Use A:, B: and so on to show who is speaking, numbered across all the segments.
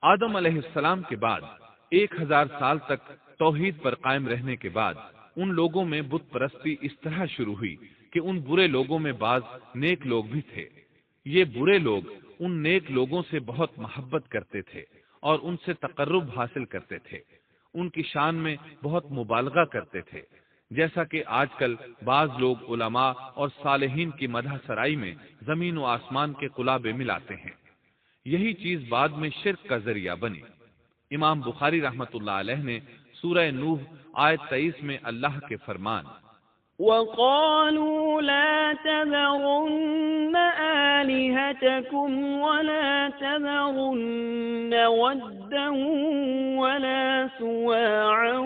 A: آدم علیہ السلام کے بعد 1000 سال تک توحید پر قائم رہنے کے بعد ان لوگوں میں بت پرستی اس طرح شروع ہوئی کہ ان برے لوگوں میں بعض نیک لوگ بھی تھے۔ یہ برے لوگ ان نیک لوگوں سے بہت محبت کرتے تھے اور ان سے تقرب حاصل کرتے تھے، ان کی شان میں بہت مبالغہ کرتے تھے، جیسا کہ آج کل بعض لوگ علماء اور صالحین کی مدح سرائی میں زمین و آسمان کے قلابے ملاتے ہیں۔ یہی چیز بعد میں شرک کا ذریعہ بنی۔ امام بخاری رحمۃ اللہ علیہ نے سورہ نوح آیت 23 میں اللہ کے فرمان
B: وَقَالُوا لَا تَذَرُنَّ آلِهَتَكُمْ وَلَا تَذَرُنَّ وَدًّا وَلَا سُوَاعًا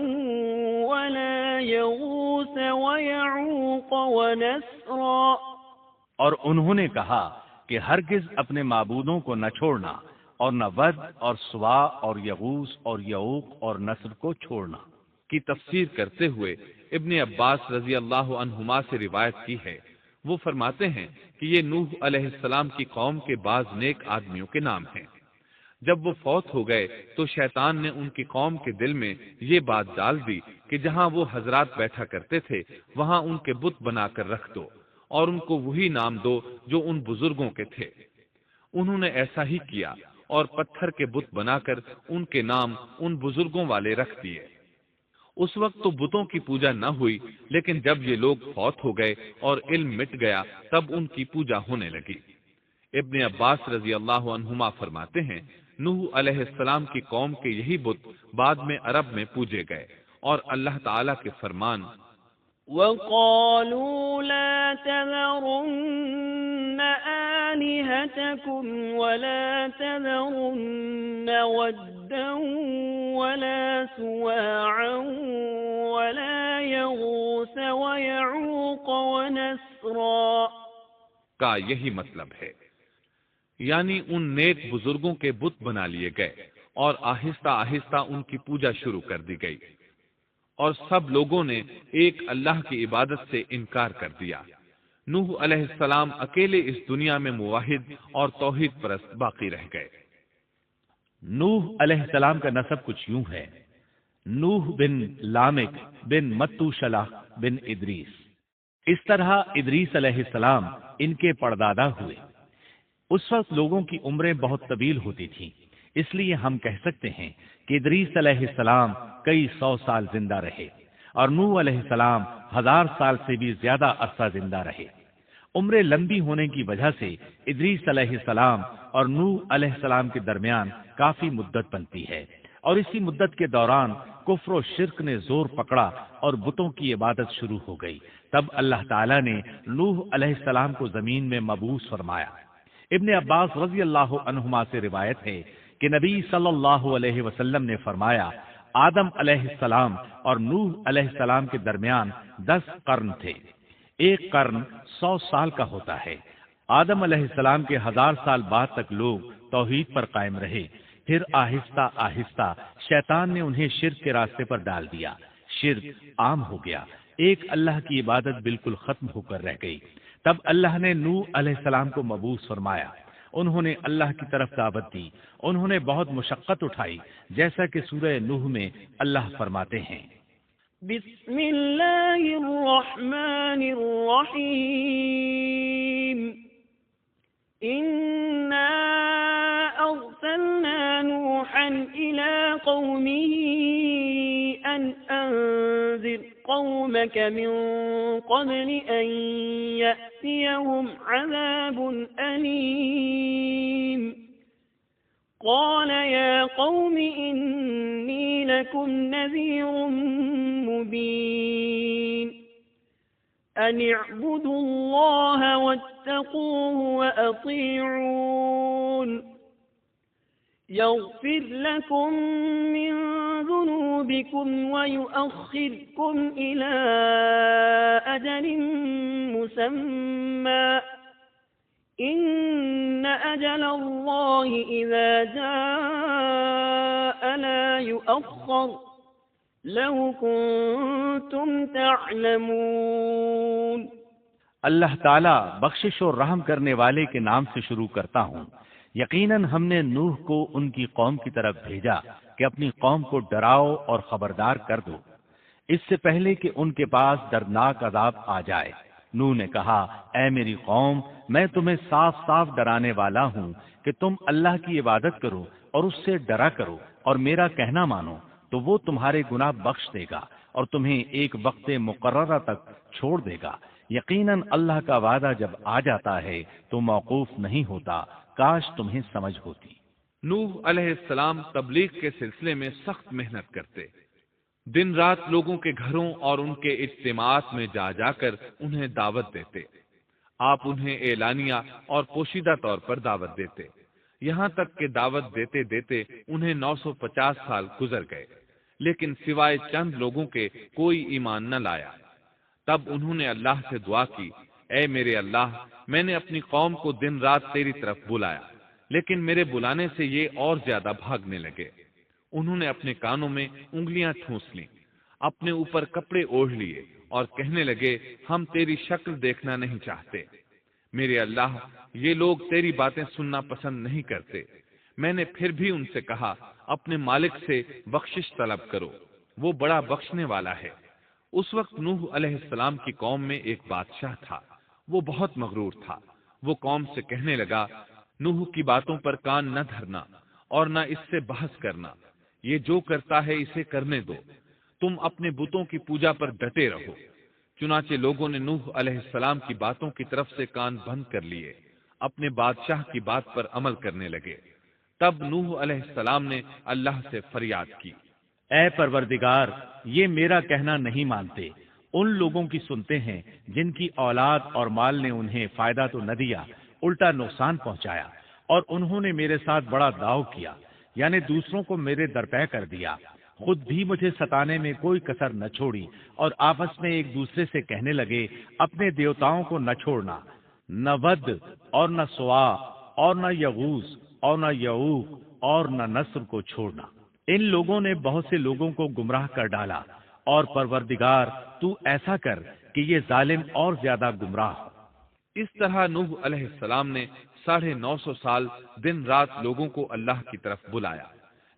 B: وَلَا يَغُوثَ وَيَعُوقَ وَنَسْرًا،
C: اور انہوں نے کہا کہ ہرگز اپنے معبودوں کو نہ چھوڑنا، اور نہ ود اور سوا اور یغوث اور یعوق اور نصر کو چھوڑنا
A: کی تفسیر کرتے ہوئے ابن عباس رضی اللہ عنہما سے روایت کی ہے۔ وہ فرماتے ہیں کہ یہ نوح علیہ السلام کی قوم کے بعض نیک آدمیوں کے نام ہیں۔ جب وہ فوت ہو گئے تو شیطان نے ان کی قوم کے دل میں یہ بات ڈال دی کہ جہاں وہ حضرات بیٹھا کرتے تھے وہاں ان کے بت بنا کر رکھ دو اور ان کو وہی نام دو جو ان بزرگوں کے تھے۔ انہوں نے ایسا ہی کیا اور پتھر کے بت بنا کر ان کے نام ان بزرگوں والے رکھ دیے۔ اس وقت تو بتوں کی پوجا نہ ہوئی، لیکن جب یہ لوگ فوت ہو گئے اور علم مٹ گیا تب ان کی پوجا ہونے لگی۔ ابن عباس رضی اللہ عنہما فرماتے ہیں نوح علیہ السلام کی قوم کے یہی بت بعد میں عرب میں پوجے گئے، اور اللہ تعالیٰ کے فرمان
B: وَقَالُوا لَا تَذَرُنَّ آلِهَتَكُمْ وَلَا تَذَرُنَّ وَدًّا وَلَا سُوَاعًا وَلَا يَغُوثَ وَيَعُوقَ وَنَسْرًا
A: کا یہی مطلب ہے، یعنی ان نیک بزرگوں کے بت بنا لیے گئے اور آہستہ آہستہ ان کی پوجا شروع کر دی گئی، اور سب لوگوں نے ایک اللہ کی عبادت سے انکار کر دیا۔ نوح علیہ السلام اکیلے اس دنیا میں موحد اور توحید پرست باقی رہ گئے۔
C: نوح علیہ السلام کا نسب کچھ یوں ہے: نوح بن لامک بن متو شلح بن ادریس۔ اس طرح ادریس علیہ السلام ان کے پردادا ہوئے۔ اس وقت لوگوں کی عمریں بہت طویل ہوتی تھیں، اس لیے ہم کہہ سکتے ہیں کہ ادریس علیہ السلام کئی 100 سال زندہ رہے، اور نوح علیہ السلام 1000 سال سے بھی زیادہ عرصہ زندہ رہے۔ عمریں لمبی ہونے کی وجہ سے ادریس علیہ السلام اور نوح علیہ السلام کے درمیان کافی مدت بنتی ہے، اور اسی مدت کے دوران کفر و شرک نے زور پکڑا اور بتوں کی عبادت شروع ہو گئی۔ تب اللہ تعالیٰ نے نوح علیہ السلام کو زمین میں مبعوث فرمایا۔ ابن عباس رضی اللہ عنہما سے روایت ہے کہ نبی صلی اللہ علیہ وسلم نے فرمایا، آدم علیہ السلام اور نوح علیہ السلام کے درمیان 10 قرن تھے۔ ایک قرن 100 سال کا ہوتا ہے۔ آدم علیہ السلام کے 1000 سال بعد تک لوگ توحید پر قائم رہے، پھر آہستہ آہستہ شیطان نے انہیں شرک کے راستے پر ڈال دیا، شرک عام ہو گیا، ایک اللہ کی عبادت بالکل ختم ہو کر رہ گئی۔ تب اللہ نے نوح علیہ السلام کو مبعوث فرمایا، انہوں نے اللہ کی طرف دعوت دی، انہوں نے بہت مشقت اٹھائی، جیسا کہ سورہ نوح میں اللہ فرماتے ہیں،
B: بسم اللہ الرحمن الرحیم انا ارسلنا نوحا الى قومه ان انذر قومك من قبل ان يأتيهم عذاب أليم قال يا قوم إني لكم نذير مبين أن اعبدوا الله واتقوه وأطيعون يغفر لكم من ذنوبكم ويؤخركم إلى أجل مسمى إن أجل الله إذا جاء لا يؤخر لو كنتم تعلمون۔
C: اللہ تعالیٰ بخشش اور رحم کرنے والے کے نام سے شروع کرتا ہوں۔ یقیناً ہم نے نوح کو ان کی قوم کی طرف بھیجا کہ اپنی قوم کو ڈراؤ اور خبردار کر دو اس سے پہلے کہ ان کے پاس دردناک عذاب آ جائے۔ نوح نے کہا، اے میری قوم، میں تمہیں صاف صاف ڈرانے والا ہوں کہ تم اللہ کی عبادت کرو اور اس سے ڈرا کرو اور میرا کہنا مانو، تو وہ تمہارے گناہ بخش دے گا اور تمہیں ایک وقت مقررہ تک چھوڑ دے گا۔ یقیناً اللہ کا وعدہ جب آ جاتا ہے تو موقوف نہیں ہوتا، کاش تمہیں سمجھ ہوتی۔
A: نوح علیہ السلام تبلیغ کے سلسلے میں سخت محنت کرتے، دن رات لوگوں کے گھروں اور ان کے اجتماعات میں جا جا کر انہیں دعوت دیتے۔ آپ انہیں اعلانیہ اور پوشیدہ طور پر دعوت دیتے، یہاں تک کہ دعوت دیتے دیتے انہیں 950 سال گزر گئے، لیکن سوائے چند لوگوں کے کوئی ایمان نہ لایا۔ تب انہوں نے اللہ سے دعا کی، اے میرے اللہ، میں نے اپنی قوم کو دن رات تیری طرف بلایا، لیکن میرے بلانے سے یہ اور زیادہ بھاگنے لگے۔ انہوں نے اپنے کانوں میں انگلیاں ٹھونس لیں، اپنے اوپر کپڑے اوڑھ لیے اور کہنے لگے، ہم تیری شکل دیکھنا نہیں چاہتے۔ میرے اللہ، یہ لوگ تیری باتیں سننا پسند نہیں کرتے۔ میں نے پھر بھی ان سے کہا، اپنے مالک سے بخشش طلب کرو، وہ بڑا بخشنے والا ہے۔ اس وقت نوح علیہ السلام کی قوم میں ایک بادشاہ تھا، وہ بہت مغرور تھا۔ وہ قوم سے کہنے لگا، نوح کی باتوں پر کان نہ دھرنا اور نہ اس سے بحث کرنا، یہ جو کرتا ہے اسے کرنے دو، تم اپنے بتوں کی پوجا پر ڈٹے رہو۔ چنانچہ لوگوں نے نوح علیہ السلام کی باتوں کی طرف سے کان بند کر لیے، اپنے بادشاہ کی بات پر عمل کرنے لگے۔ تب نوح علیہ السلام نے اللہ سے فریاد کی،
C: اے پروردگار، یہ میرا کہنا نہیں مانتے، ان لوگوں کی سنتے ہیں جن کی اولاد اور مال نے انہیں فائدہ تو نہ دیا، الٹا نقصان پہنچایا، اور انہوں نے میرے ساتھ بڑا داؤ کیا، یعنی دوسروں کو میرے درپے کر دیا، خود بھی مجھے ستانے میں کوئی کسر نہ چھوڑی، اور آپس میں ایک دوسرے سے کہنے لگے، اپنے دیوتاؤں کو نہ چھوڑنا، نہ ود اور نہ سوا اور نہ یغوث اور نہ یعوق اور نہ نصر کو چھوڑنا۔ ان لوگوں نے بہت سے لوگوں کو گمراہ کر ڈالا، اور پروردگار تو ایسا کر کہ یہ ظالم اور زیادہ گمراہ ہو۔
A: اس طرح نوح علیہ السلام نے 950 سال دن رات لوگوں کو اللہ کی طرف بلایا،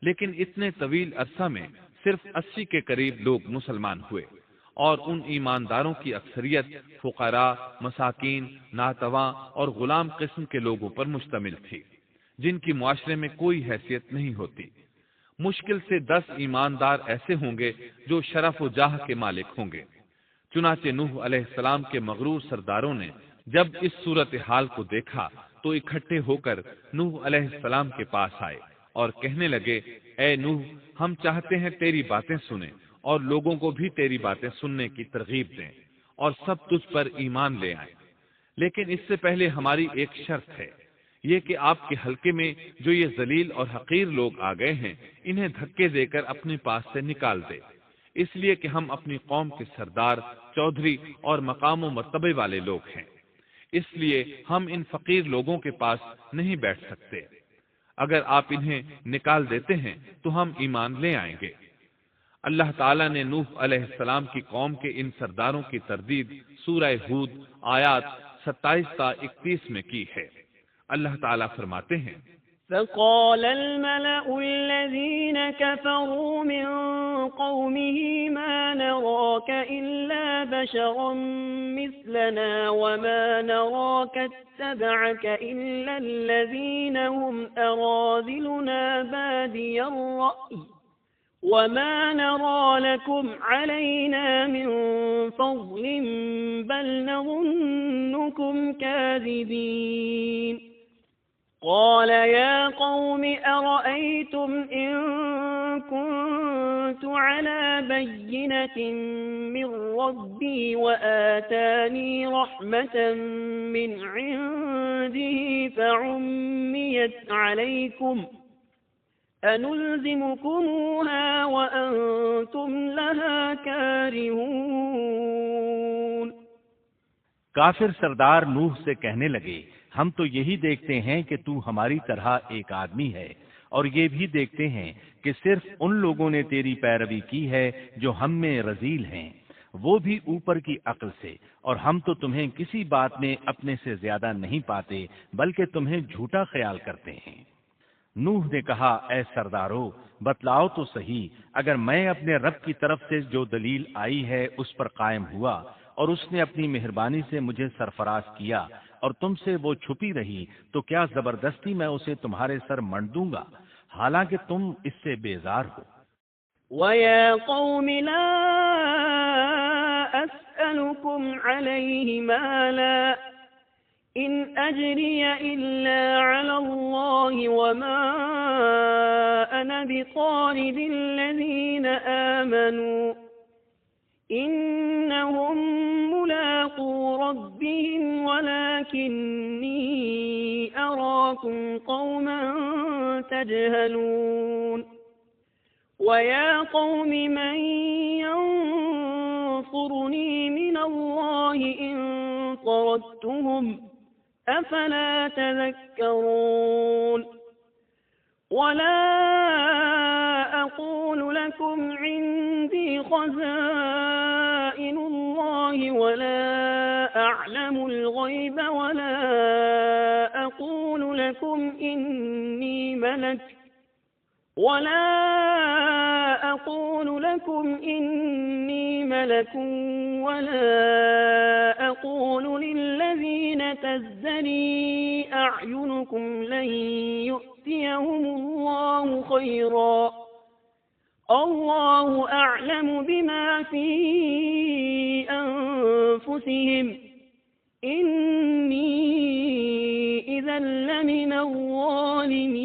A: لیکن اتنے طویل عرصہ میں صرف 80 کے قریب لوگ مسلمان ہوئے، اور ان ایمانداروں کی اکثریت فقراء، مساکین، ناتواں اور غلام قسم کے لوگوں پر مشتمل تھی، جن کی معاشرے میں کوئی حیثیت نہیں ہوتی۔ مشکل سے 10 ایماندار ایسے ہوں گے جو شرف و جاہ کے مالک ہوں گے۔ چنانچہ نوح علیہ السلام کے مغرور سرداروں نے جب اس صورتحال کو دیکھا تو اکٹھے ہو کر نوح علیہ السلام کے پاس آئے اور کہنے لگے، اے نوح، ہم چاہتے ہیں تیری باتیں سنیں اور لوگوں کو بھی تیری باتیں سننے کی ترغیب دیں اور سب تجھ پر ایمان لے آئیں، لیکن اس سے پہلے ہماری ایک شرط ہے، یہ کہ آپ کے حلقے میں جو یہ ذلیل اور حقیر لوگ آ گئے ہیں، انہیں دھکے دے کر اپنے پاس سے نکال دے، اس لیے کہ ہم اپنی قوم کے سردار، چودھری اور مقام و مرتبے والے لوگ ہیں، اس لیے ہم ان فقیر لوگوں کے پاس نہیں بیٹھ سکتے۔ اگر آپ انہیں نکال دیتے ہیں تو ہم ایمان لے آئیں گے۔ اللہ تعالیٰ نے نوح علیہ السلام کی قوم کے ان سرداروں کی تردید سورہ ہود آیات 27 تا 31 میں کی ہے۔ اللہ تعالیٰ فرماتے ہیں،
B: فقال الملأ الذين كفروا من قومه ما نراك إلا بشرا مثلنا وما نراك اتبعك إلا الذين هم أراذلنا بادي الرأي وما نرى لكم علينا من فضل بل نظنكم كاذبين قال يا قوم أرأيتم إن كنت على بينة من ربي وآتاني رحمة من عنده فعميت عليكم أنلزمكموها وأنتم لها كارهون۔
C: کافر سردار نوح سے کہنے لگے، ہم تو یہی دیکھتے ہیں کہ تو ہماری طرح ایک آدمی ہے، اور یہ بھی دیکھتے ہیں کہ صرف ان لوگوں نے تیری پیروی کی ہے جو ہم میں رذیل ہیں، وہ بھی اوپر کی عقل سے، اور ہم تو تمہیں کسی بات میں اپنے سے زیادہ نہیں پاتے بلکہ تمہیں جھوٹا خیال کرتے ہیں۔ نوح نے کہا، اے سردارو، بتلاؤ تو صحیح، اگر میں اپنے رب کی طرف سے جو دلیل آئی ہے اس پر قائم ہوا اور اس نے اپنی مہربانی سے مجھے سرفراز کیا اور تم سے وہ چھپی رہی، تو کیا زبردستی میں اسے تمہارے سر منڈ دوں گا، حالانکہ تم اس سے بیزار ہو۔
B: وَيَا قَوْمِ لَا أَسْأَلُكُمْ عَلَيْهِ مَالًا إِنْ أَجْرِيَ إِلَّا عَلَى اللَّهِ وَمَا أَنَا بِطَارِدِ الَّذِينَ آمَنُوا إِنَّهُمْ مُلَاقُو رَبِّهِمْ وَلَكِنِّي أَرَاكُمْ قَوْمًا تَجْهَلُونَ وَيَا قَوْمِ مَنْ يَنْصُرُنِي مِنَ اللَّهِ إِنْ طَرَدتُّهُمْ أَفَلَا تَذَكَّرُونَ وَلَا أَقُولُ لَكُمْ عِنْدِي خَزَائِنُ اللَّهِ وَلَا أَعْلَمُ الْغَيْبَ وَلَا أَقُولُ لَكُمْ إِنِّي مَلَكٌ وَلَا أَقُولُ لِلَّذِينَ تَزْدَرِي أَعْيُنُكُمْ لَن يُؤْتِيَهُمُ اللَّهُ خَيْرًا اللَّهُ أَعْلَمُ بِمَا فِي أَنفُسِهِمْ إِنِّي إِذًا لَّمِنَ الظَّالِمِينَ۔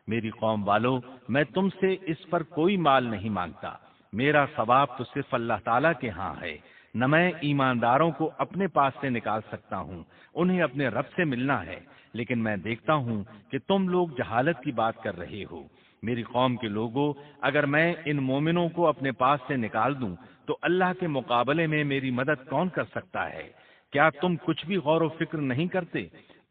C: میری قوم والو، میں تم سے اس پر کوئی مال نہیں مانگتا، میرا ثواب تو صرف اللہ تعالیٰ کے ہاں ہے۔ نہ میں ایمانداروں کو اپنے پاس سے نکال سکتا ہوں، انہیں اپنے رب سے ملنا ہے، لیکن میں دیکھتا ہوں کہ تم لوگ جہالت کی بات کر رہے ہو۔ میری قوم کے لوگوں، اگر میں ان مومنوں کو اپنے پاس سے نکال دوں تو اللہ کے مقابلے میں میری مدد کون کر سکتا ہے؟ کیا تم کچھ بھی غور و فکر نہیں کرتے؟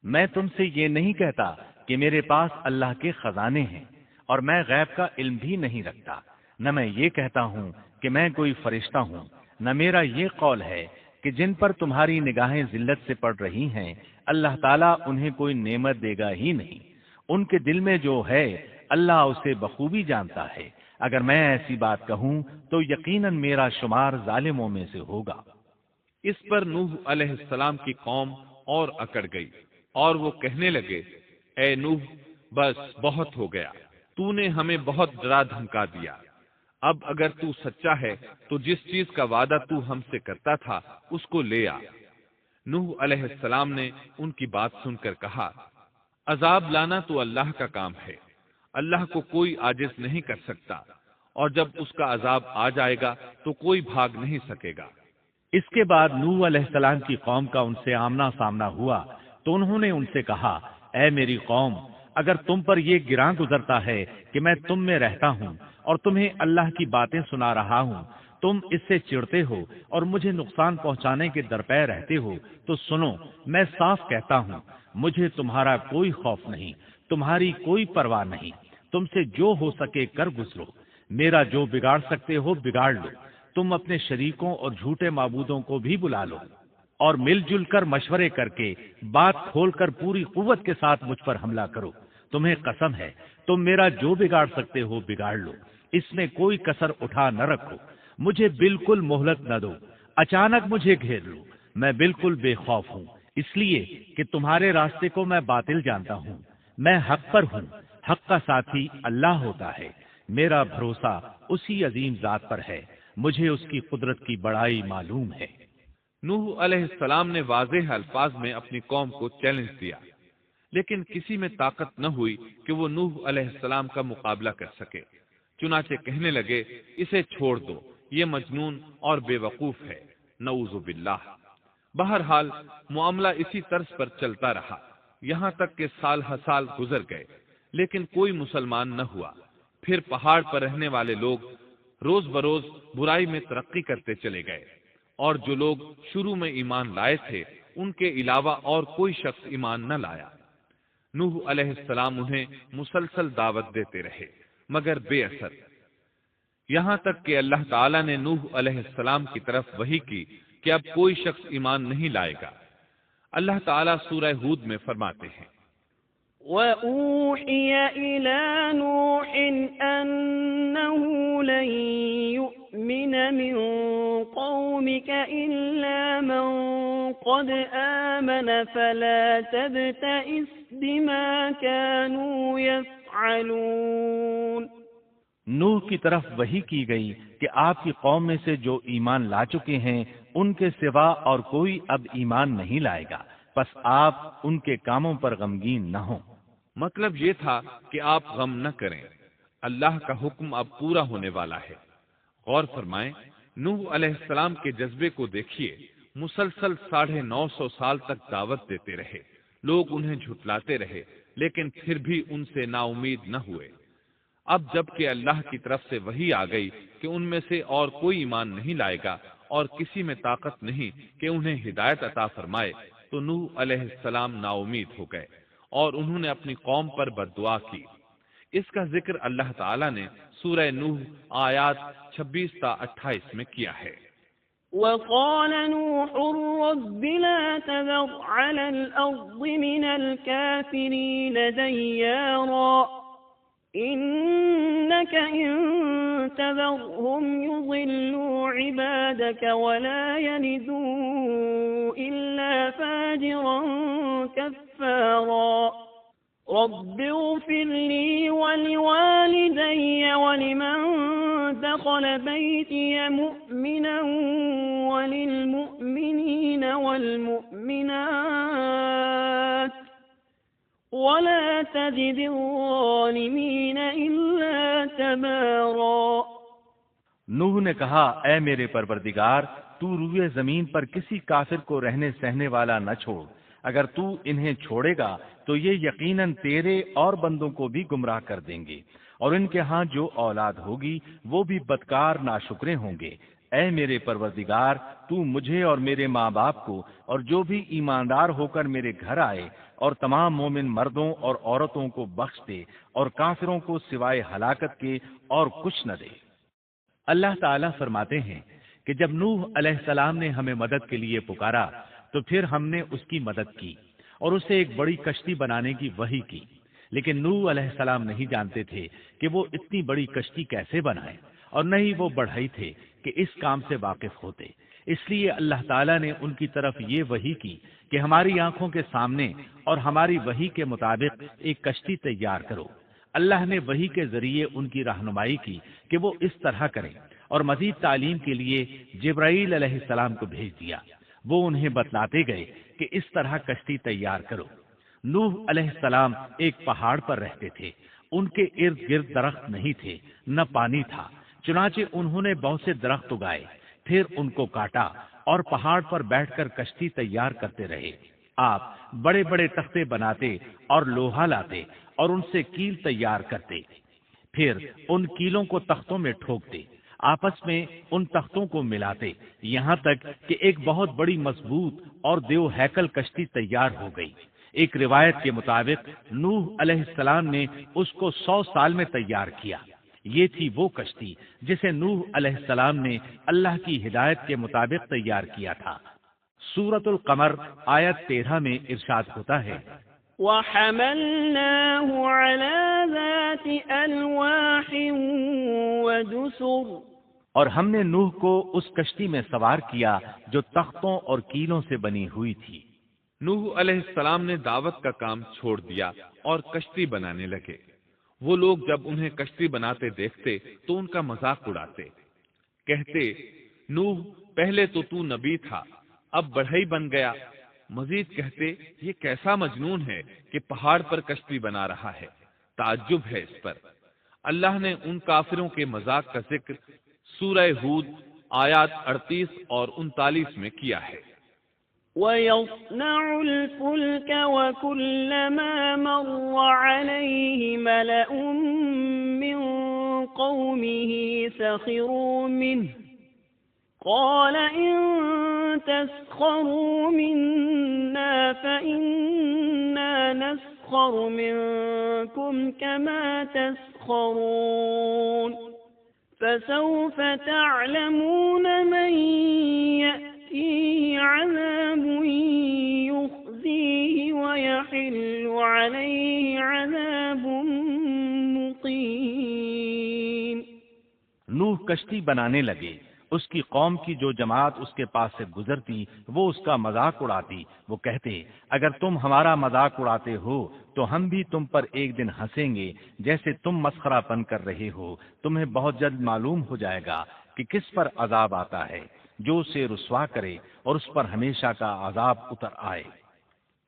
C: میں تم سے یہ نہیں کہتا کہ میرے پاس اللہ کے خزانے ہیں اور میں غیب کا علم بھی نہیں رکھتا، نہ میں یہ کہتا ہوں کہ میں کوئی فرشتہ ہوں، نہ میرا یہ قول ہے کہ جن پر تمہاری نگاہیں ذلت سے پڑ رہی ہیں اللہ تعالیٰ انہیں کوئی نعمت دے گا ہی نہیں۔ ان کے دل میں جو ہے اللہ اسے بخوبی جانتا ہے۔ اگر میں ایسی بات کہوں تو یقیناً میرا شمار ظالموں میں سے ہوگا۔
A: اس پر نوح علیہ السلام کی قوم اور اکڑ گئی اور وہ کہنے لگے، اے نوح، بس بہت ہو گیا، تو نے ہمیں بہت ڈرا دھمکا دیا۔ اب اگر تو سچا ہے تو جس چیز کا وعدہ تو ہم سے کرتا تھا اس کو لے آ۔ نوح علیہ السلام نے ان کی بات سن کر کہا، عذاب لانا تو اللہ کا کام ہے، اللہ کو کوئی عاجز نہیں کر سکتا، اور جب اس کا عذاب آ جائے گا تو کوئی بھاگ نہیں سکے گا۔
C: اس کے بعد نوح علیہ السلام کی قوم کا ان سے آمنا سامنا ہوا تو انہوں نے ان سے کہا، اے میری قوم، اگر تم پر یہ گراں گزرتا ہے کہ میں تم میں رہتا ہوں اور تمہیں اللہ کی باتیں سنا رہا ہوں، تم اس سے چڑھتے ہو اور مجھے نقصان پہنچانے کے درپے رہتے ہو، تو سنو، میں صاف کہتا ہوں، مجھے تمہارا کوئی خوف نہیں، تمہاری کوئی پرواہ نہیں، تم سے جو ہو سکے کر گزرو، میرا جو بگاڑ سکتے ہو بگاڑ لو، تم اپنے شریکوں اور جھوٹے معبودوں کو بھی بلا لو اور مل جل کر مشورے کر کے بات کھول کر پوری قوت کے ساتھ مجھ پر حملہ کرو۔ تمہیں قسم ہے تم میرا جو بگاڑ سکتے ہو بگاڑ لو، اس میں کوئی کسر اٹھا نہ رکھو، مجھے بالکل مہلت نہ دو، اچانک مجھے گھیر لو، میں بالکل بے خوف ہوں، اس لیے کہ تمہارے راستے کو میں باطل جانتا ہوں، میں حق پر ہوں، حق کا ساتھی اللہ ہوتا ہے، میرا بھروسہ اسی عظیم ذات پر ہے، مجھے اس کی قدرت کی بڑائی معلوم ہے۔
A: نوح علیہ السلام نے واضح الفاظ میں اپنی قوم کو چیلنج دیا، لیکن کسی میں طاقت نہ ہوئی کہ وہ نوح علیہ السلام کا مقابلہ کر سکے۔ چنانچہ کہنے لگے، اسے چھوڑ دو، یہ مجنون اور بے وقوف ہے، نعوذ باللہ۔ بہرحال معاملہ اسی طرز پر چلتا رہا، یہاں تک کہ سال ہر سال گزر گئے، لیکن کوئی مسلمان نہ ہوا۔ پھر پہاڑ پر رہنے والے لوگ روز بروز برائی میں ترقی کرتے چلے گئے، اور جو لوگ شروع میں ایمان لائے تھے ان کے علاوہ اور کوئی شخص ایمان نہ لایا۔ نوح علیہ السلام انہیں مسلسل دعوت دیتے رہے مگر بے اثر۔ یہاں تک کہ اللہ تعالیٰ نے نوح علیہ السلام کی طرف وحی کی کہ اب کوئی شخص ایمان نہیں لائے گا۔ اللہ تعالیٰ سورہ ہود میں فرماتے ہیں،
B: وَأُوحِيَ إِلَى نُوحٍ أَنَّهُ لَن يُؤْمِنَ مِن قَوْمِكَ إِلَّا مَن قَدْ آمَنَ فَلَا تَبْتَئِسْ بِمَا كَانُوا يَفْعَلُونَ۔
C: نوح کی طرف وحی کی گئی کہ آپ کی قوم میں سے جو ایمان لا چکے ہیں ان کے سوا اور کوئی اب ایمان نہیں لائے گا، پس آپ ان کے کاموں پر غمگین نہ ہوں۔
A: مطلب یہ تھا کہ آپ غم نہ کریں، اللہ کا حکم اب پورا ہونے والا ہے۔ غور فرمائیں، نوح علیہ السلام کے جذبے کو دیکھیے، مسلسل 950 سال تک دعوت دیتے رہے، لوگ انہیں جھٹلاتے رہے، لیکن پھر بھی ان سے نا امید نہ ہوئے۔ اب جب کہ اللہ کی طرف سے وحی آ گئی کہ ان میں سے اور کوئی ایمان نہیں لائے گا اور کسی میں طاقت نہیں کہ انہیں ہدایت عطا فرمائے، تو نوح علیہ السلام نا امید ہو گئے اور انہوں نے اپنی قوم پر بد دعا کی۔ اس کا ذکر اللہ تعالیٰ نے سورہ نوح آیات 26 تا 28 میں کیا ہے۔
B: وَقَالَ نُوحٌ رَبِّ لَا تَذَرْ عَلَى الْأَرْضِ مِنَ الْكَافِرِينَ دَيَّارًا إِنَّكَ إِن تَذَرْهُمْ يُضِلُّوا عِبَادَكَ وَلَا يَلِدُوا إِلَّا فَاجِرًا كَفَّارًا رَبِّ اغْفِرْ لِي وَلِوَالِدَيَّ وَلِمَن دَخَلَ بَيْتِيَ مُؤْمِنًا وَلِلْمُؤْمِنِينَ وَالْمُؤْمِنَاتِ وَلَا تَزِدِ الظَّالِمِينَ إِلَّا تَبَارًا۔
C: نوح نے کہا، اے میرے پروردگار، تو روئے زمین پر کسی کافر کو رہنے سہنے والا نہ چھوڑ۔ اگر تو انہیں چھوڑے گا تو یہ یقیناً تیرے اور بندوں کو بھی گمراہ کر دیں گے، اور ان کے ہاں جو اولاد ہوگی وہ بھی بدکار ناشکرے ہوں گے۔ اے میرے پروردگار، تو مجھے اور میرے ماں باپ کو اور جو بھی ایماندار ہو کر میرے گھر آئے اور تمام مومن مردوں اور عورتوں کو بخش دے، اور کافروں کو سوائے ہلاکت کے اور کچھ نہ دے۔ اللہ تعالیٰ فرماتے ہیں کہ جب نوح علیہ السلام نے ہمیں مدد کے لیے پکارا تو پھر ہم نے اس کی مدد کی اور اسے ایک بڑی کشتی بنانے کی وحی کی، لیکن نوح علیہ السلام نہیں جانتے تھے کہ وہ اتنی بڑی کشتی کیسے بنائے، اور نہ ہی وہ بڑھئی تھے کہ اس کام سے واقف ہوتے۔ اس لیے اللہ تعالیٰ نے ان کی طرف یہ وحی کی کہ ہماری آنکھوں کے سامنے اور ہماری وحی کے مطابق ایک کشتی تیار کرو۔ اللہ نے وحی کے ذریعے ان کی رہنمائی کی کہ وہ اس طرح کریں، اور مزید تعلیم کے لیے جبرائیل علیہ السلام کو بھیج دیا۔ وہ انہیں بتلاتے گئے کہ اس طرح کشتی تیار کرو۔ نوح علیہ السلام ایک پہاڑ پر رہتے تھے، ان کے ارد گرد درخت نہیں تھے، نہ پانی تھا، چنانچہ انہوں نے بہت سے درخت اگائے، پھر ان کو کاٹا اور پہاڑ پر بیٹھ کر کشتی تیار کرتے رہے۔ آپ بڑے بڑے تختے بناتے اور لوہا لاتے اور ان سے کیل تیار کرتے، پھر ان کیلوں کو تختوں میں ٹھوکتے، آپس میں ان تختوں کو ملاتے، یہاں تک کہ ایک بہت بڑی مضبوط اور دیو ہیکل کشتی تیار ہو گئی۔ ایک روایت کے مطابق نوح علیہ السلام نے اس کو 100 سال میں تیار کیا۔ یہ تھی وہ کشتی جسے نوح علیہ السلام نے اللہ کی ہدایت کے مطابق تیار کیا تھا۔ سورۃ القمر آیت 13 میں ارشاد ہوتا ہے،
B: وَحَمَلْنَاهُ عَلَى ذَاتِ أَلْوَاحٍ وَدُسُرٍ،
C: اور ہم نے نوح کو اس کشتی میں سوار کیا جو تختوں اور کیلوں سے بنی ہوئی تھی۔
A: نوح علیہ السلام نے دعوت کا کام چھوڑ دیا اور کشتی بنانے لگے۔ وہ لوگ جب انہیں کشتی بناتے دیکھتے تو ان کا مذاق اڑاتے، کہتے، نوح پہلے تو نبی تھا، اب بڑھئی بن گیا۔ مزید کہتے، یہ کیسا مجنون ہے کہ پہاڑ پر کشتی بنا رہا ہے، تعجب ہے اس پر۔ اللہ نے ان کافروں کے مذاق کا ذکر سورہ ہود آیات 38 اور 39 میں کیا ہے۔
B: وَيَصْنَعُ الْفُلْكَ وَكُلَّمَا مَرَّ عَلَيْهِ مَلَأٌ مِّن قَوْمِهِ سَخِرُوا مِنْهُ قَالَ إِن تَسْخَرُوا مِنَّا فَإِنَّا نَسْخَرُ مِنكُمْ كَمَا تَسْخَرُونَ فسوف تعلمون من يأتيه عذاب يخزيه ويحل عليه عذاب مقيم۔
C: نوح کشتی بنانے لگے، اس کی قوم کی جو جماعت اس کے پاس سے گزرتی وہ اس کا مذاق اڑاتی۔ وہ کہتے اگر تم ہمارا مذاق اڑاتے ہو تو ہم بھی تم پر ایک دن ہنسیں گے جیسے تم مسخرہ پن کر رہے ہو۔ تمہیں بہت جلد معلوم ہو جائے گا کہ کس پر عذاب آتا ہے، جو اسے رسوا کرے اور اس پر ہمیشہ کا عذاب اتر آئے۔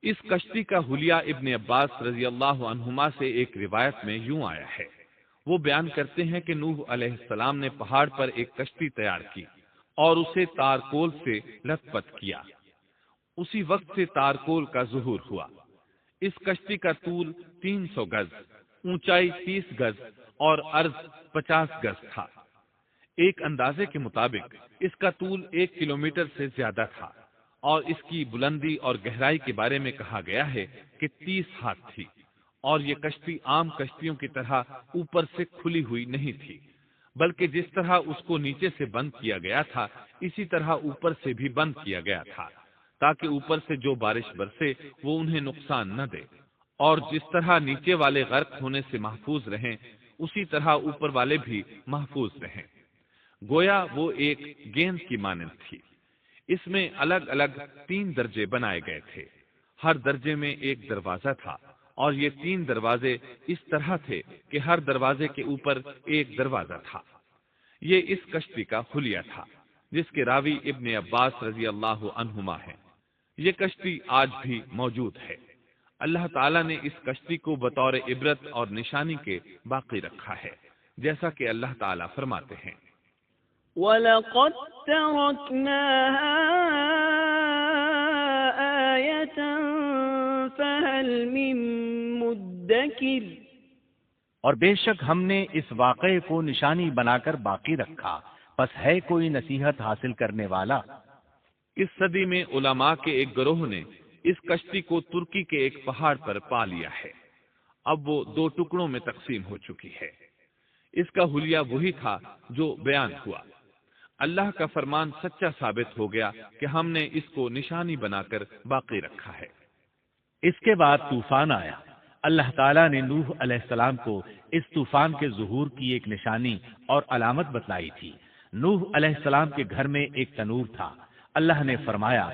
A: اس کشتی کا حلیہ ابن عباس رضی اللہ عنہما سے ایک روایت میں یوں آیا ہے۔ وہ بیان کرتے ہیں کہ نوح علیہ السلام نے پہاڑ پر ایک کشتی تیار کی اور اسے تارکول سے لت پت کیا۔ اسی وقت سے تارکول کا ظہور ہوا۔ اس کشتی کا طول 300 گز، اونچائی 30 گز اور عرض 50 گز تھا۔ ایک اندازے کے مطابق اس کا طول 1 کلومیٹر سے زیادہ تھا اور اس کی بلندی اور گہرائی کے بارے میں کہا گیا ہے کہ 30 ہاتھ تھی، اور یہ کشتی عام کشتیوں کی طرح اوپر سے کھلی ہوئی نہیں تھی، بلکہ جس طرح اس کو نیچے سے بند کیا گیا تھا اسی طرح اوپر سے بھی بند کیا گیا تھا، تاکہ اوپر سے جو بارش برسے وہ انہیں نقصان نہ دے، اور جس طرح نیچے والے غرق ہونے سے محفوظ رہیں اسی طرح اوپر والے بھی محفوظ رہیں۔ گویا وہ ایک گیند کی مانند تھی۔ اس میں الگ الگ 3 درجے بنائے گئے تھے، ہر درجے میں ایک دروازہ تھا، اور یہ 3 دروازے اس طرح تھے کہ ہر دروازے کے اوپر ایک دروازہ تھا۔ یہ اس کشتی کا حلیہ تھا جس کے راوی ابن عباس رضی اللہ عنہما ہیں۔ یہ کشتی آج بھی موجود ہے۔ اللہ تعالیٰ نے اس کشتی کو بطور عبرت اور نشانی کے باقی رکھا ہے، جیسا کہ اللہ تعالیٰ فرماتے ہیں
B: وَلَقَدْ تَرَكْنَاهَا آيَةً فَهَلْ مِن مُدَّكِرٍ،
C: اور بے شک ہم نے اس واقعے کو نشانی بنا کر باقی رکھا، پس ہے کوئی نصیحت حاصل کرنے والا۔
A: اس صدی میں علماء کے ایک گروہ نے اس کشتی کو ترکی کے ایک پہاڑ پر پا لیا ہے۔ اب وہ 2 ٹکڑوں میں تقسیم ہو چکی ہے۔ اس کا حلیہ وہی تھا جو بیان ہوا۔ اللہ کا فرمان سچا ثابت ہو گیا کہ ہم نے اس کو نشانی بنا کر باقی رکھا ہے۔
C: اس کے بعد طوفان آیا۔ اللہ تعالیٰ نے نوح علیہ السلام کو اس طوفان کے ظہور کی ایک نشانی اور علامت بتلائی تھی۔ نوح علیہ السلام کے گھر میں ایک تنور تھا۔ اللہ نے فرمایا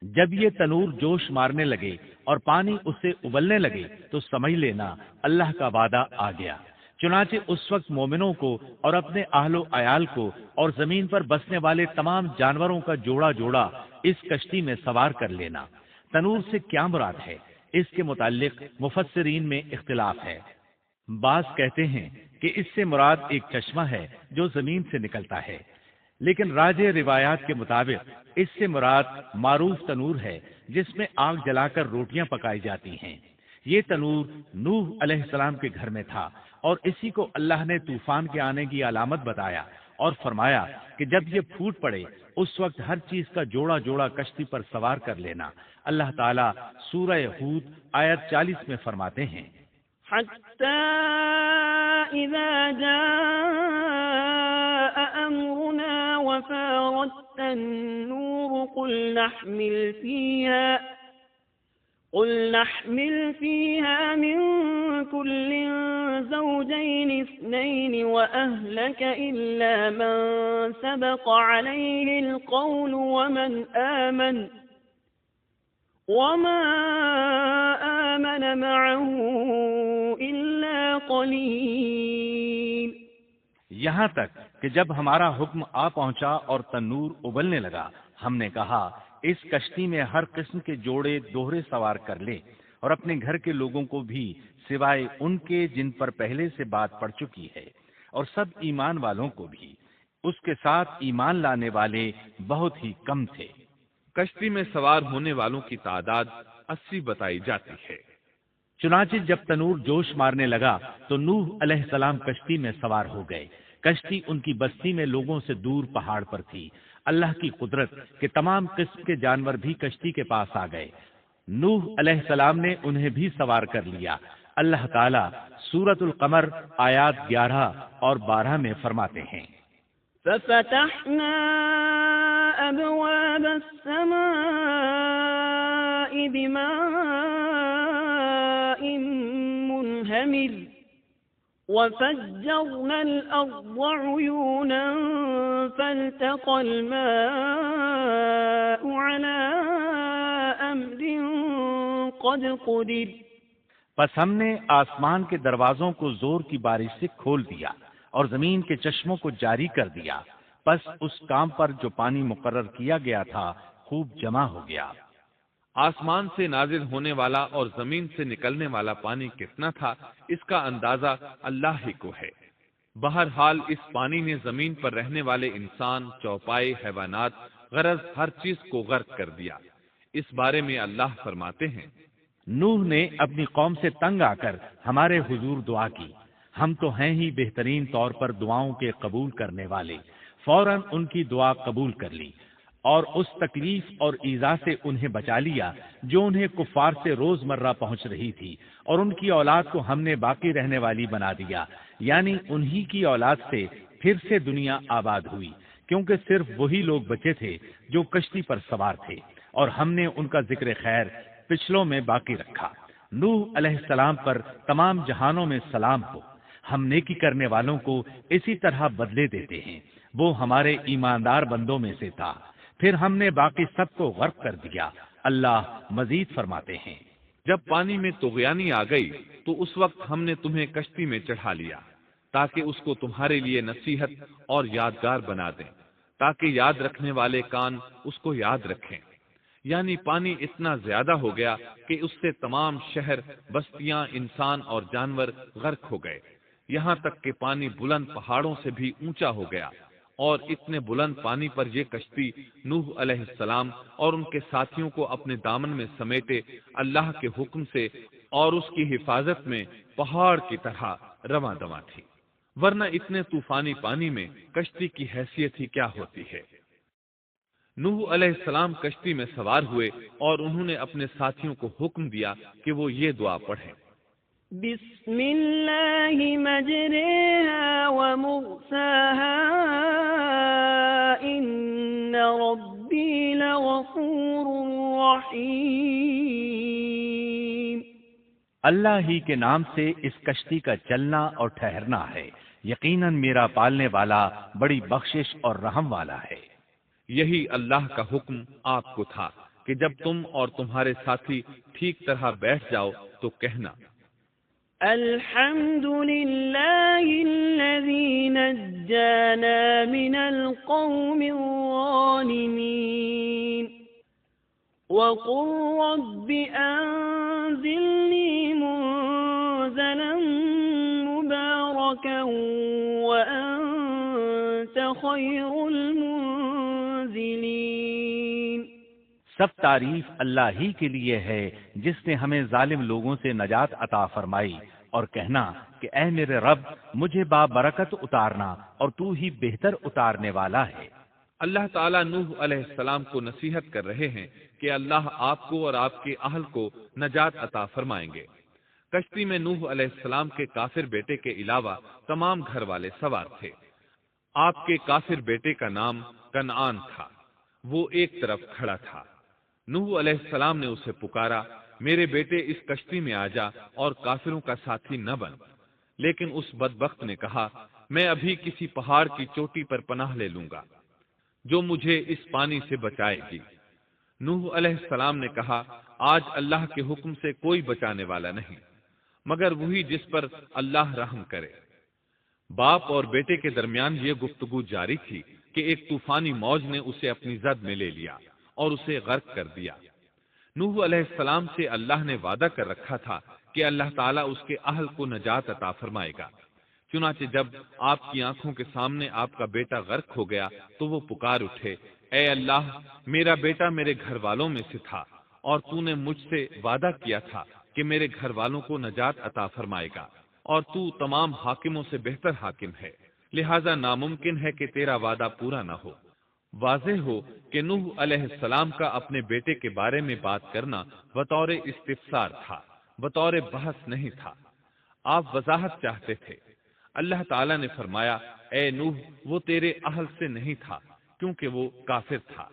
C: جب یہ تنور جوش مارنے لگے اور پانی اس سے ابلنے لگے تو سمجھ لینا اللہ کا وعدہ آ گیا۔ چنانچہ اس وقت مومنوں کو اور اپنے اہل و عیال کو اور زمین پر بسنے والے تمام جانوروں کا جوڑا جوڑا اس کشتی میں سوار کر لینا۔ تنور سے کیا مراد ہے، اس کے متعلق مفسرین میں اختلاف ہے۔ بعض کہتے ہیں کہ اس سے مراد ایک چشمہ ہے جو زمین سے نکلتا ہے، لیکن راجح روایات کے مطابق اس سے مراد معروف تنور ہے جس میں آگ جلا کر روٹیاں پکائی جاتی ہیں۔ یہ تنور نوح علیہ السلام کے گھر میں تھا، اور اسی کو اللہ نے طوفان کے آنے کی علامت بتایا اور فرمایا کہ جب یہ پھوٹ پڑے اس وقت ہر چیز کا جوڑا جوڑا کشتی پر سوار کر لینا۔ اللہ تعالیٰ سورہ ہود آیت 40 میں فرماتے ہیں
B: حَتَّى إِذَا جَاءَ أَمْرُنَا وَفَارَتِ النُّورُ قُلْ نَحْمِلْ فِيهَا مِن كُلٍّ زَوْجَيْنِ اثْنَيْنِ وَأَهْلَكَ إِلَّا مَن سَبَقَ عَلَيْهِ الْقَوْلُ وَمَا آمَنَ مَعَهُ إِلَّا قَلِيلٌ۔
C: یہاں تک کہ جب ہمارا حکم آ پہنچا اور تنور ابلنے لگا، ہم نے کہا اس کشتی میں ہر قسم کے جوڑے دوہرے سوار کر لے، اور اپنے گھر کے لوگوں کو بھی سوائے ان کے جن پر پہلے سے بات پڑ چکی ہے، اور سب ایمان والوں کو بھی۔ اس کے ساتھ ایمان لانے والے بہت ہی کم تھے۔
A: کشتی میں سوار ہونے والوں کی تعداد 80 بتائی جاتی ہے۔
C: چنانچہ جب تنور جوش مارنے لگا تو نوح علیہ السلام کشتی میں سوار ہو گئے۔ کشتی ان کی بستی میں لوگوں سے دور پہاڑ پر تھی۔ اللہ کی قدرت کہ تمام قسم کے جانور بھی کشتی کے پاس آ گئے۔ نوح علیہ السلام نے انہیں بھی سوار کر لیا۔ اللہ تعالیٰ سورۃ القمر آیات 11 اور 12 میں فرماتے ہیں،
B: ففتحنا أبواب السماء بماء منهمر وفجرنا الأرض عيونا فالتقى الماء على أمر قد قدر۔
C: پس ہم نے آسمان کے دروازوں کو زور کی بارش سے کھول دیا اور زمین کے چشموں کو جاری کر دیا، پس اس کام پر جو پانی مقرر کیا گیا تھا خوب جمع ہو گیا۔
A: آسمان سے نازل ہونے والا اور زمین سے نکلنے والا پانی کتنا تھا، اس کا اندازہ اللہ ہی کو ہے۔ بہرحال اس پانی نے زمین پر رہنے والے انسان، چوپائے، حیوانات، غرض ہر چیز کو غرق کر دیا۔ اس بارے میں اللہ فرماتے ہیں،
C: نوح نے اپنی قوم سے تنگ آ کر ہمارے حضور دعا کی، ہم تو ہیں ہی بہترین طور پر دعاؤں کے قبول کرنے والے۔ فوراً ان کی دعا قبول کر لی اور اس تکلیف اور ایذا سے انہیں بچا لیا جو انہیں کفار سے روز مرہ پہنچ رہی تھی، اور ان کی اولاد کو ہم نے باقی رہنے والی بنا دیا، یعنی انہی کی اولاد سے پھر سے دنیا آباد ہوئی، کیونکہ صرف وہی لوگ بچے تھے جو کشتی پر سوار تھے، اور ہم نے ان کا ذکر خیر پچھلوں میں باقی رکھا۔ نوح علیہ السلام پر تمام جہانوں میں سلام ہو۔ ہم نیکی کرنے والوں کو اسی طرح بدلے دیتے ہیں، وہ ہمارے ایماندار بندوں میں سے تھا، پھر ہم نے باقی سب کو غرق کر دیا۔ اللہ مزید فرماتے ہیں،
A: جب پانی میں طغیانی آ گئی تو اس وقت ہم نے تمہیں کشتی میں چڑھا لیا تاکہ اس کو تمہارے لیے نصیحت اور یادگار بنا دیں، تاکہ یاد رکھنے والے کان اس کو یاد رکھیں۔ یعنی پانی اتنا زیادہ ہو گیا کہ اس سے تمام شہر، بستیاں، انسان اور جانور غرق ہو گئے، یہاں تک کہ پانی بلند پہاڑوں سے بھی اونچا ہو گیا، اور اتنے بلند پانی پر یہ کشتی نوح علیہ السلام اور ان کے ساتھیوں کو اپنے دامن میں سمیٹے اللہ کے حکم سے اور اس کی حفاظت میں پہاڑ کی طرح رواں دواں تھی، ورنہ اتنے طوفانی پانی میں کشتی کی حیثیت ہی کیا ہوتی ہے۔ نوح علیہ السلام کشتی میں سوار ہوئے اور انہوں نے اپنے ساتھیوں کو حکم دیا کہ وہ یہ دعا پڑھیں،
B: بسم اللہ مجریہا ومرساہا ان ربی لغفور رحیم۔
C: اللہ ہی کے نام سے اس کشتی کا چلنا اور ٹھہرنا ہے، یقیناً میرا پالنے والا بڑی بخشش اور رحم والا ہے۔
A: یہی اللہ کا حکم آپ کو تھا کہ جب تم اور تمہارے ساتھی ٹھیک طرح بیٹھ جاؤ تو کہنا،
B: الحمد للہ الذی نجانا من القوم الظالمین وقل رب انزلنی منزلا مبارکا وانت خیر المنزلین۔
C: سب تعریف اللہ ہی کے لیے ہے جس نے ہمیں ظالم لوگوں سے نجات عطا فرمائی، اور کہنا کہ اے میرے رب مجھے بابرکت اتارنا، اور تو ہی بہتر اتارنے والا ہے۔
A: اللہ تعالیٰ نوح علیہ السلام کو نصیحت کر رہے ہیں کہ اللہ آپ کو اور آپ کے اہل کو نجات عطا فرمائیں گے۔ کشتی میں نوح علیہ السلام کے کافر بیٹے کے علاوہ تمام گھر والے سوار تھے۔ آپ کے کافر بیٹے کا نام کنعان تھا، وہ ایک طرف کھڑا تھا۔ نوح علیہ السلام نے اسے پکارا، میرے بیٹے اس کشتی میں آ جا اور کافروں کا ساتھی نہ بن، لیکن اس بدبخت نے کہا، میں ابھی کسی پہاڑ کی چوٹی پر پناہ لے لوں گا جو مجھے اس پانی سے بچائے گی۔ نوح علیہ السلام نے کہا، آج اللہ کے حکم سے کوئی بچانے والا نہیں مگر وہی جس پر اللہ رحم کرے۔ باپ اور بیٹے کے درمیان یہ گفتگو جاری تھی کہ ایک طوفانی موج نے اسے اپنی زد میں لے لیا اور اسے غرق کر دیا۔ نوح علیہ السلام سے اللہ نے وعدہ کر رکھا تھا کہ اللہ تعالیٰ اس کے اہل کو نجات عطا فرمائے گا۔ چنانچہ جب آپ کی آنکھوں کے سامنے آپ کا بیٹا غرق ہو گیا تو وہ پکار اٹھے، اے اللہ، میرا بیٹا میرے گھر والوں میں سے تھا اور تو نے مجھ سے وعدہ کیا تھا کہ میرے گھر والوں کو نجات عطا فرمائے گا، اور تو تمام حاکموں سے بہتر حاکم ہے، لہذا ناممکن ہے کہ تیرا وعدہ پورا نہ ہو۔ واضح ہو کہ نوح علیہ السلام کا اپنے بیٹے کے بارے میں بات کرنا بطور استفسار تھا، بطور بحث نہیں تھا، آپ وضاحت چاہتے تھے۔ اللہ تعالیٰ نے فرمایا، اے نوح، وہ تیرے اہل سے نہیں تھا کیونکہ وہ کافر تھا۔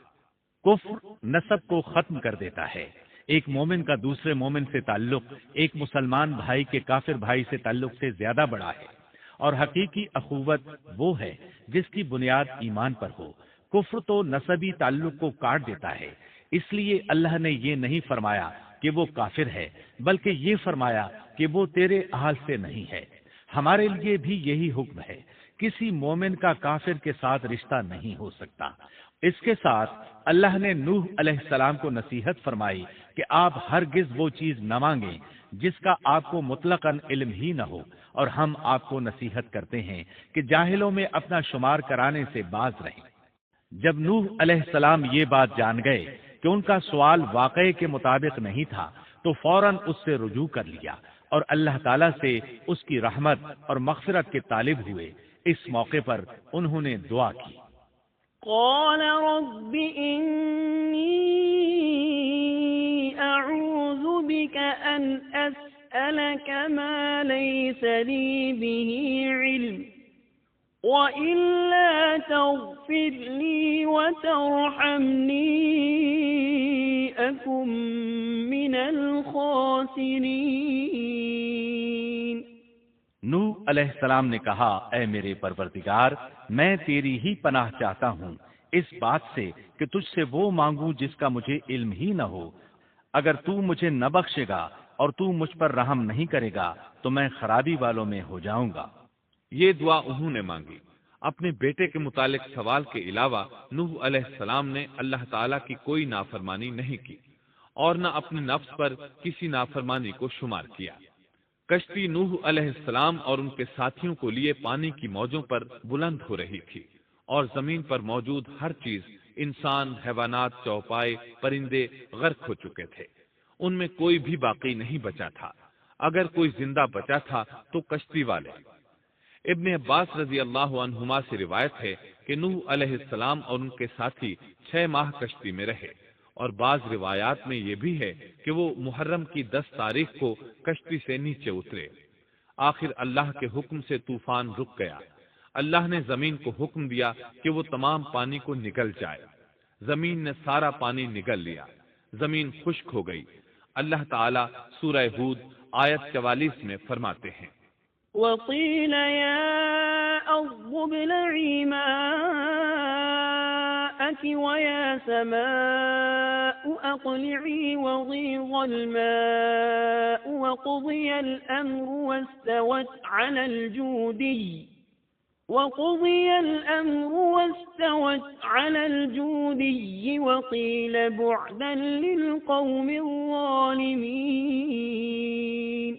C: کفر نسب کو ختم کر دیتا ہے۔ ایک مومن کا دوسرے مومن سے تعلق ایک مسلمان بھائی کے کافر بھائی سے تعلق سے زیادہ بڑا ہے، اور حقیقی اخوت وہ ہے جس کی بنیاد ایمان پر ہو۔ کفر تو نسبی تعلق کو کاٹ دیتا ہے، اس لیے اللہ نے یہ نہیں فرمایا کہ وہ کافر ہے، بلکہ یہ فرمایا کہ وہ تیرے اہل سے نہیں ہے۔ ہمارے لیے بھی یہی حکم ہے، کسی مومن کا کافر کے ساتھ رشتہ نہیں ہو سکتا۔ اس کے ساتھ اللہ نے نوح علیہ السلام کو نصیحت فرمائی کہ آپ ہرگز وہ چیز نہ مانگیں جس کا آپ کو مطلقاً علم ہی نہ ہو، اور ہم آپ کو نصیحت کرتے ہیں کہ جاہلوں میں اپنا شمار کرانے سے باز رہیں۔ جب نوح علیہ السلام یہ بات جان گئے کہ ان کا سوال واقعے کے مطابق نہیں تھا تو فوراً اس سے رجوع کر لیا اور اللہ تعالیٰ سے اس کی رحمت اور مغفرت کے طالب ہوئے۔ اس موقع پر انہوں نے دعا کی،
B: قال رب إني أعوذ بك أن أسألك ما ليس لي به علم وإلا تغفر لي وترحمني أكن من الخاسرين۔
C: نوح علیہ السلام نے کہا، اے میرے پروردگار، میں تیری ہی پناہ چاہتا ہوں اس بات سے کہ تجھ سے وہ مانگوں جس کا مجھے علم ہی نہ ہو۔ اگر تو مجھے نہ بخشے گا اور تو مجھ پر رحم نہیں کرے گا تو میں خرابی والوں میں ہو جاؤں گا۔
A: یہ دعا انہوں نے مانگی۔ اپنے بیٹے کے متعلق سوال کے علاوہ نوح علیہ السلام نے اللہ تعالیٰ کی کوئی نافرمانی نہیں کی اور نہ اپنے نفس پر کسی نافرمانی کو شمار کیا۔ کشتی نوح علیہ السلام اور ان کے ساتھیوں کو لیے پانی کی موجوں پر بلند ہو رہی تھی، اور زمین پر موجود ہر چیز، انسان، حیوانات، چوپائے، پرندے غرق ہو چکے تھے۔ ان میں کوئی بھی باقی نہیں بچا تھا۔ اگر کوئی زندہ بچا تھا تو کشتی والے۔ ابن عباس رضی اللہ عنہما سے روایت ہے کہ نوح علیہ السلام اور ان کے ساتھی 6 ماہ کشتی میں رہے، اور بعض روایات میں یہ بھی ہے کہ وہ محرم کی 10 تاریخ کو کشتی سے نیچے اترے۔ آخر اللہ کے حکم سے طوفان رک گیا۔ اللہ نے زمین کو حکم دیا کہ وہ تمام پانی کو نگل جائے۔ زمین نے سارا پانی نگل لیا، زمین خشک ہو گئی۔ اللہ تعالیٰ سورہ ہود آیت 44 میں فرماتے ہیں،
B: وقيل يا أرض ابلعي ماءك ويا سماء أقلعي وغيض الماء وقضي الأمر واستوت على الجودي وقيل بعدا للقوم الظالمين۔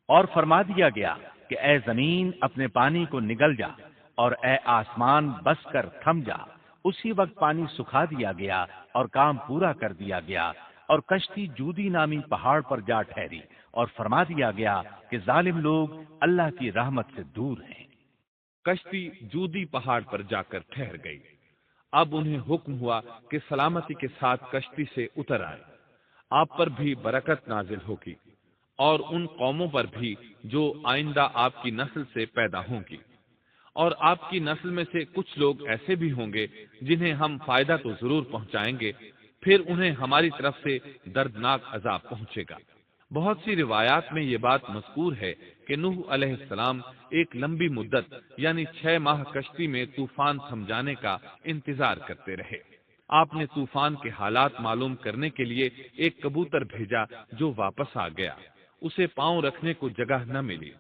C: اور فرما دیا گیا کہ اے زمین اپنے پانی کو نگل جا، اور اے آسمان بس کر تھم جا۔ اسی وقت پانی سکھا دیا گیا اور کام پورا کر دیا گیا، اور کشتی جودی نامی پہاڑ پر جا ٹھہری، اور فرما دیا گیا کہ ظالم لوگ اللہ کی رحمت سے دور ہیں۔
A: کشتی جودی پہاڑ پر جا کر ٹھہر گئی۔ اب انہیں حکم ہوا کہ سلامتی کے ساتھ کشتی سے اتر آئے، آپ پر بھی برکت نازل ہوگی، اور ان قوموں پر بھی جو آئندہ آپ کی نسل سے پیدا ہوں گی، اور آپ کی نسل میں سے کچھ لوگ ایسے بھی ہوں گے جنہیں ہم فائدہ تو ضرور پہنچائیں گے، پھر انہیں ہماری طرف سے دردناک عذاب پہنچے گا۔ بہت سی روایات میں یہ بات مذکور ہے کہ نوح علیہ السلام ایک لمبی مدت یعنی 6 ماہ کشتی میں طوفان تھم جانے کا انتظار کرتے رہے۔ آپ نے طوفان کے حالات معلوم کرنے کے لیے ایک کبوتر بھیجا جو واپس آ گیا۔ اسے پاؤں رکھنے کو جگہ نہ ملی۔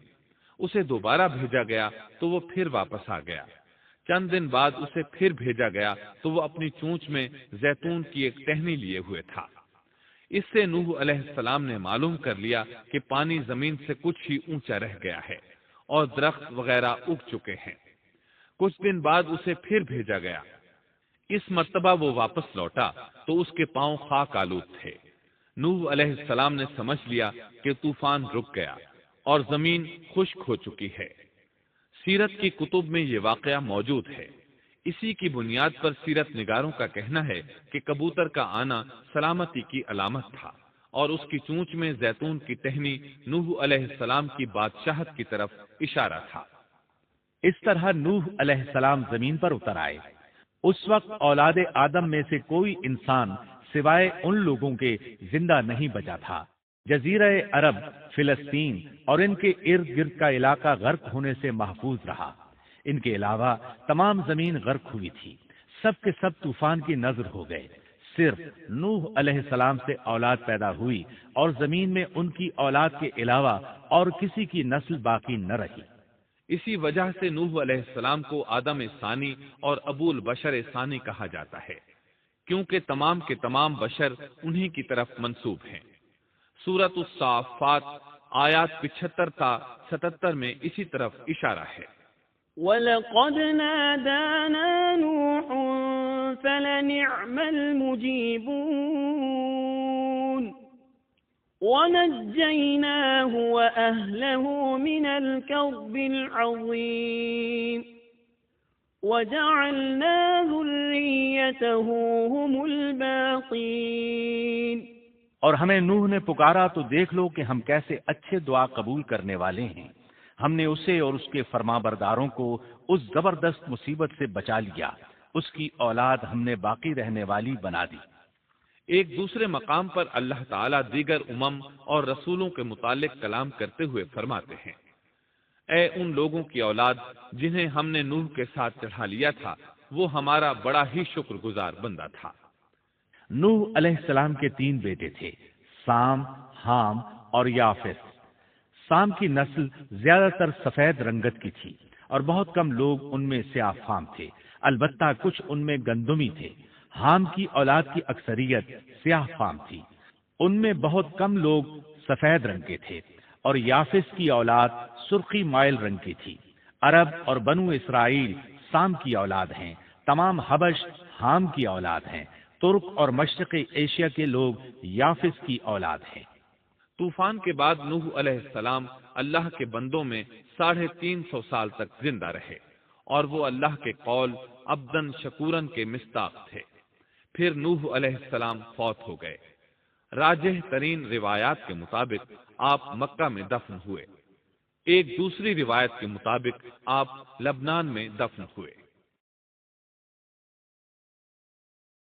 A: اسے دوبارہ بھیجا گیا تو وہ پھر واپس آ گیا۔ چند دن بعد اسے پھر بھیجا گیا تو وہ اپنی چونچ میں زیتون کی ایک ٹہنی لیے ہوئے تھا۔ اس سے نوح علیہ السلام نے معلوم کر لیا کہ پانی زمین سے کچھ ہی اونچا رہ گیا ہے اور درخت وغیرہ اگ چکے ہیں۔ کچھ دن بعد اسے پھر بھیجا گیا۔ اس مرتبہ وہ واپس لوٹا تو اس کے پاؤں خاک آلود تھے۔ نوح علیہ السلام نے سمجھ لیا کہ طوفان رک گیا اور زمین خشک ہو چکی ہے۔ سیرت کی کتب میں یہ واقعہ موجود ہے۔ اسی کی بنیاد پر سیرت نگاروں کا کہنا ہے کہ کبوتر کا آنا سلامتی کی علامت تھا، اور اس کی چونچ میں زیتون کی ٹہنی نوح علیہ السلام کی بادشاہت کی طرف اشارہ تھا۔
C: اس طرح نوح علیہ السلام زمین پر اتر آئے۔ اس وقت اولاد آدم میں سے کوئی انسان سوائے ان لوگوں کے زندہ نہیں بچا تھا۔ جزیرہ عرب، فلسطین اور ان کے ارد گرد کا علاقہ غرق ہونے سے محفوظ رہا۔ ان کے علاوہ تمام زمین غرق ہوئی تھی۔ سب کے سب طوفان کی نذر ہو گئے۔ صرف نوح علیہ السلام سے اولاد پیدا ہوئی اور زمین میں ان کی اولاد کے علاوہ اور کسی کی نسل باقی نہ رہی۔
A: اسی وجہ سے نوح علیہ السلام کو آدم ثانی اور ابو البشر ثانی کہا جاتا ہے، کیونکہ تمام کے تمام بشر انہی کی طرف منسوب ہیں۔ سورۃ الصافات آیات 75 تا 77 میں اسی طرف اشارہ ہے۔
B: وَلَقَدْ نَادَانَا نُوحٌ فَلَنِعْمَ الْمُجِيبُونَ وَنَجَّيْنَاهُ وَأَهْلَهُ مِنَ الْكَرْبِ الْعَظِيمِ وَجَعَلْنَا ذُرِّيَّتَهُ هُمُ الْبَاقِينَ۔
C: اور ہمیں نوح نے پکارا تو دیکھ لو کہ ہم کیسے اچھے دعا قبول کرنے والے ہیں۔ ہم نے اسے اور اس کے فرمانبرداروں کو اس زبردست مصیبت سے بچا لیا۔ اس کی اولاد ہم نے باقی رہنے والی بنا دی۔
A: ایک دوسرے مقام پر اللہ تعالیٰ دیگر امم اور رسولوں کے متعلق کلام کرتے ہوئے فرماتے ہیں، اے ان لوگوں کی اولاد جنہیں ہم نے نوح کے ساتھ چڑھا لیا تھا، وہ ہمارا بڑا ہی شکر گزار بندہ تھا۔
C: نوح علیہ السلام کے 3 بیٹے تھے، سام، حام اور یافس۔ سام کی نسل زیادہ تر سفید رنگت کی تھی اور بہت کم لوگ ان میں سیاہ فام تھے، البتہ کچھ ان میں گندمی تھے۔ حام کی اولاد کی اکثریت سیاہ فام تھی، ان میں بہت کم لوگ سفید رنگ کے تھے، اور یافس کی اولاد سرخی مائل رنگ کی تھی۔ عرب اور بنو اسرائیل سام کی اولاد ہیں، تمام حبش حام کی اولاد ہیں، ترک اور مشرقی ایشیا کے لوگ یافس کی اولاد ہیں۔
A: طوفان کے بعد نوح علیہ السلام اللہ کے بندوں میں 350 سال تک زندہ رہے، اور وہ اللہ کے قول عبدن شکورن کے مصداق تھے۔ پھر نوح علیہ السلام فوت ہو گئے۔ راجح ترین روایات کے مطابق آپ مکہ میں دفن ہوئے۔ ایک دوسری روایت کے مطابق آپ لبنان میں دفن ہوئے۔